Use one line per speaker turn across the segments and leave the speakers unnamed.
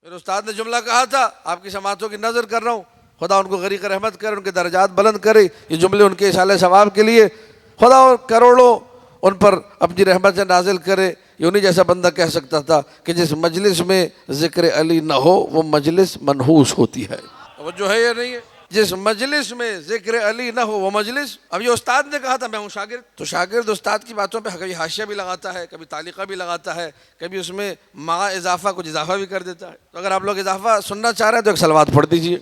پھر استاد نے جملہ کہا تھا، آپ کی سماعتوں کی نظر کر رہا ہوں، خدا ان کو غریق رحمت کرے، ان کے درجات بلند کرے، یہ جملے ان کے اصالہ ثواب کے لیے خدا اور کروڑوں ان پر اپنی رحمت سے نازل کرے۔ یوں نہیں جیسا بندہ کہہ سکتا تھا کہ جس مجلس میں ذکر علی نہ ہو وہ مجلس منحوس ہوتی ہے۔ توجہ ہے یا نہیں ہے؟ جس مجلس میں ذکر علی نہ ہو وہ مجلس، اب یہ استاد نے کہا تھا، میں ہوں شاگرد، تو شاگرد استاد کی باتوں پہ کبھی حاشیہ بھی لگاتا ہے، کبھی تعلیقہ بھی لگاتا ہے، کبھی اس میں مع اضافہ کچھ اضافہ بھی کر دیتا ہے۔ تو اگر آپ لوگ اضافہ سننا چاہ رہے ہیں تو ایک صلوات پڑھ دیجئے،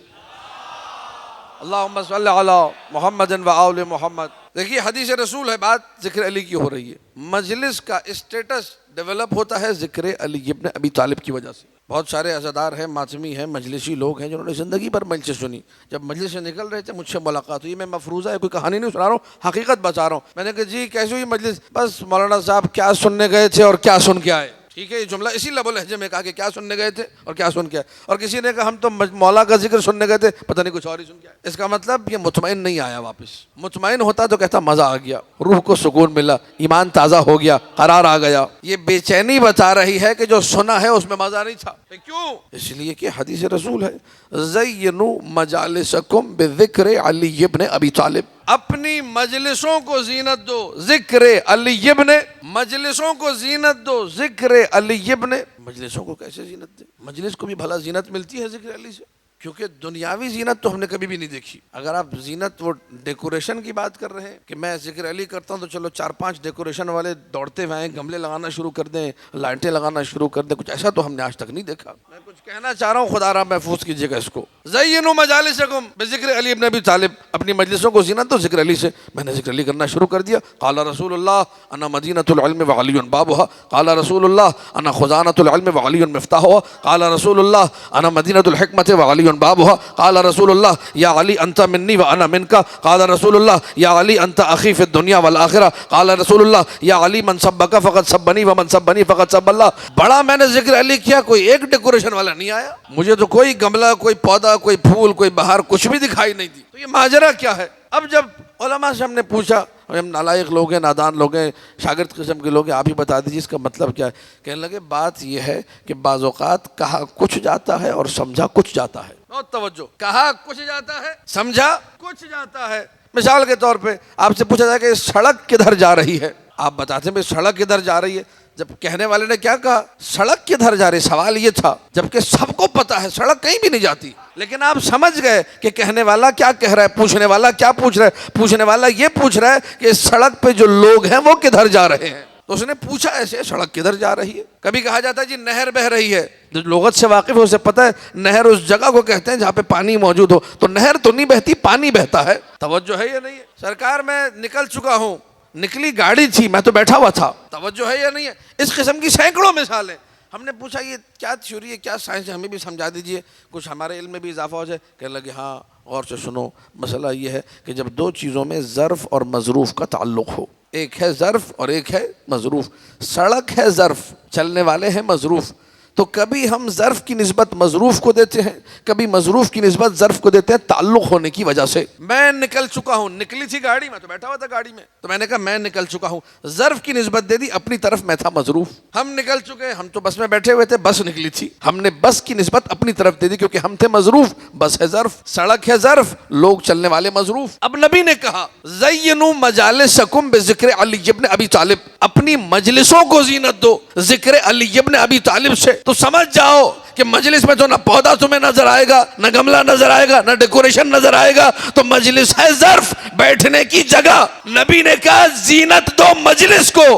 اللہم صلی علی محمد و آل محمد۔ دیکھیے حدیث رسول ہے، بات ذکر علی کی ہو رہی ہے۔ مجلس کا اسٹیٹس ڈیولپ ہوتا ہے ذکر علی ابن ابی طالب کی وجہ سے۔ بہت سارے عزادار ہیں، ماتمی ہیں، مجلسی لوگ ہیں جنہوں نے زندگی بھر مجلس سنی، جب مجلس سے نکل رہے تھے مجھ سے ملاقات ہوئی، میں مفروضہ ہے، کوئی کہانی نہیں سنا رہا ہوں، حقیقت بتا رہا ہوں۔ میں نے کہا جی کیسی ہوئی مجلس؟ بس مولانا صاحب کیا سننے گئے تھے اور کیا سن کے آئے۔ ٹھیک ہے، یہ جملہ اسی لب و لہجے میں کہا کہ کیا سننے گئے تھے اور کیا سن کے آئے، اور کسی نے کہا ہم تو مولا کا ذکر سننے گئے تھے، پتہ نہیں کچھ اور ہی سن کے آئے۔ اس کا مطلب یہ مطمئن نہیں آیا واپس، مطمئن ہوتا تو کہتا مزہ آ گیا، روح کو سکون ملا، ایمان تازہ ہو گیا، قرار آ گیا۔ یہ بے چینی بتا رہی ہے کہ جو سنا ہے اس میں مزہ نہیں تھا۔ کیوں؟ اس لیے کہ حدیث رسول ہے، زینوا مجالسکم بذکر علی ابن ابی طالب، اپنی مجلسوں کو زینت دو ذکر علی ابن، مجلسوں کو زینت دو ذکر علی ابن۔ مجلسوں کو کیسے زینت دے؟ مجلس کو بھی بھلا زینت ملتی ہے ذکر علی سے؟ کیونکہ دنیاوی زینت تو ہم نے کبھی بھی نہیں دیکھی۔ اگر آپ زینت وہ ڈیکوریشن کی بات کر رہے ہیں کہ میں ذکر علی کرتا ہوں تو چلو 4-5 ڈیکوریشن والے دوڑتے ہوئے آئیں، گملے لگانا شروع کر دیں، لائٹیں لگانا شروع کر دیں، کچھ ایسا تو ہم نے آج تک نہیں دیکھا۔ میں کچھ کہنا چاہ رہا ہوں، خدا را محفوظ کیجیے گا اس کو۔ زینوا مجالسکم بذکر علی ابن ابی طالب، اپنی مجلسوں کو زینت دو ذکر علی سے۔ میں نے ذکر علی کرنا شروع کر دیا۔ قال رسول اللہ انا مدینۃ العلم وعلی بابها، قال رسول اللہ انا خزانۃ العلم وعلی مفتاحها، قال رسول اللہ انا مدینۃ الحکمۃ وعلی بابها، قال رسول اللہ یا علی انت منی وانا منک، قال رسول اللہ یا علی انت اخی فی الدنیا والآخرہ، قال رسول اللہ یا علی من سبک فقد سبنی ومن سبنی فقد سب اللہ۔ بڑا میں نے ذکر علی کیا، کوئی ایک ڈیکوریشن والا نہیں آیا، مجھے تو کوئی گملہ، کوئی پودا، کوئی پھول، کوئی بہار کچھ بھی دکھائی نہیں دی۔ تو یہ ماجرا کیا ہے؟ اب جب علماء سے ہم نے پوچھا، ہم نالائق لوگ ہیں، نادان لوگ ہیں، شاگرد قسم کے لوگ ہیں، آپ ہی بتا دیجیے اس کا مطلب کیا ہے؟ کہنے لگے بات یہ ہے کہ بعض اوقات کہا کچھ جاتا ہے اور سمجھا کچھ جاتا ہے۔ بہت توجہ، کہا کچھ جاتا ہے، سمجھا کچھ جاتا ہے۔ مثال کے طور پہ آپ سے پوچھا جائے کہ سڑک کدھر جا رہی ہے، آپ بتاتے ہیں بھائی سڑک کدھر جا رہی ہے، جب کہنے والے نے کیا کہا سڑک کدھر جا رہی، سوال یہ تھا، جبکہ سب کو پتا ہے سڑک کہیں بھی نہیں جاتی، لیکن آپ سمجھ گئے کہ کہنے والا کیا کہہ رہا ہے، پوچھنے والا کیا پوچھ رہا ہے، پوچھنے والا یہ پوچھ رہا ہے کہ اس سڑک پہ جو لوگ ہیں وہ کدھر جا رہے ہیں، تو اس نے پوچھا ایسے سڑک کدھر جا رہی ہے۔ کبھی کہا جاتا ہے جی نہر بہ رہی ہے، جو لغت سے واقف ہے اسے پتہ ہے نہر اس جگہ کو کہتے ہیں جہاں پہ پانی موجود ہو، تو نہر تو نہیں بہتی، پانی بہتا ہے۔ توجہ ہے یا نہیں ہے؟ سرکار میں نکل چکا ہوں، نکلی گاڑی تھی، میں تو بیٹھا ہوا تھا۔ توجہ ہے یا نہیں ہے؟ اس قسم کی سینکڑوں مثالیں۔ ہم نے پوچھا یہ کیا تھیوری ہے، کیا سائنس ہے، ہمیں بھی سمجھا دیجئے، کچھ ہمارے علم میں بھی اضافہ ہو جائے۔ کہنے لگے ہاں غور سے سنو، مسئلہ یہ ہے کہ جب دو چیزوں میں ظرف اور مظروف کا تعلق ہو، ایک ہے ظرف اور ایک ہے مظروف، سڑک ہے ظرف، چلنے والے ہیں مظروف، تو کبھی ہم ظرف کی نسبت مظروف کو دیتے ہیں، کبھی مظروف کی نسبت ظرف کو دیتے ہیں تعلق ہونے کی وجہ سے۔ میں نکل چکا ہوں، نکلی تھی گاڑی، میں تو بیٹھا ہوا تھا گاڑی میں، تو میں نے کہا میں نکل چکا ہوں، ظرف کی نسبت دے دی، اپنی طرف میں تھا مظروف۔ ہم نکل چکے، ہم تو بس میں بیٹھے ہوئے تھے، بس نکلی تھی، ہم نے بس کی نسبت اپنی طرف دے دی کیونکہ ہم تھے مظروف، بس ہے ظرف، سڑک ہے ظرف، لوگ چلنے والے مظروف۔ اب نبی نے کہا زینوا مجالسکم بذکر علی ابن ابی طالب، اپنی مجلسوں کو زینت دو ذکر علی ابن ابی طالب سے، تو سمجھ جاؤ کہ مجلس میں تو نہ پودا تمہیں نظر آئے گا، نہ گملہ نظر آئے گا، نہ ڈیکوریشن نظر آئے گا، تو مجلس ہے ظرف، بیٹھنے کی جگہ۔ نبی نے کہا زینت دو مجلس کو،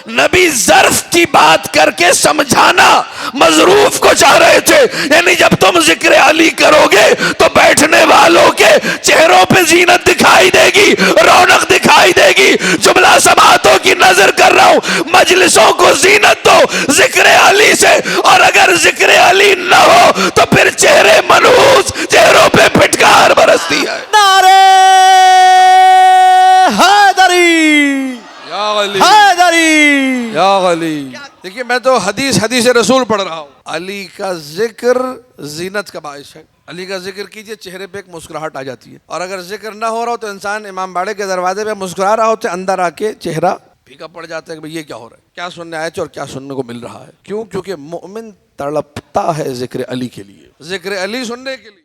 نبی ظرف کی بات کر کے سمجھانا مظروف کو چاہ رہے تھے، یعنی جب تم ذکر علی کرو گے تو بیٹھنے والوں کے چہروں پہ زینت دکھائی دے گی، رونق دکھائی دے گی۔ جملہ سماعتوں کی نظر کر رہا ہوں، مجلسوں کو زینت دو ذکر علی سے، اور اگر ذکر علی نہ ہو تو پھر چہرے منحوس، چہروں پہ پھٹکار برستی ہے۔
نعرہ حیدری،
یا علی،
حیدری،
یا علی۔ دیکھیے میں تو حدیث رسول پڑھ رہا ہوں۔ علی کا ذکر زینت کا باعث ہے، علی کا ذکر کیجئے چہرے پہ ایک مسکراہٹ آ جاتی ہے، اور اگر ذکر نہ ہو رہا ہو تو انسان امام باڑے کے دروازے پہ مسکرا رہا ہوتا ہے، اندر آ کے چہرہ پھیکا پڑ جاتا ہے کہ بھئی یہ کیا ہو رہا ہے، کیا سننے آئے تھے اور کیا سننے کو مل رہا ہے. کیوں؟ کیونکہ مومن تڑپتا ہے ذکر علی کے لیے، ذکر علی سننے کے لیے.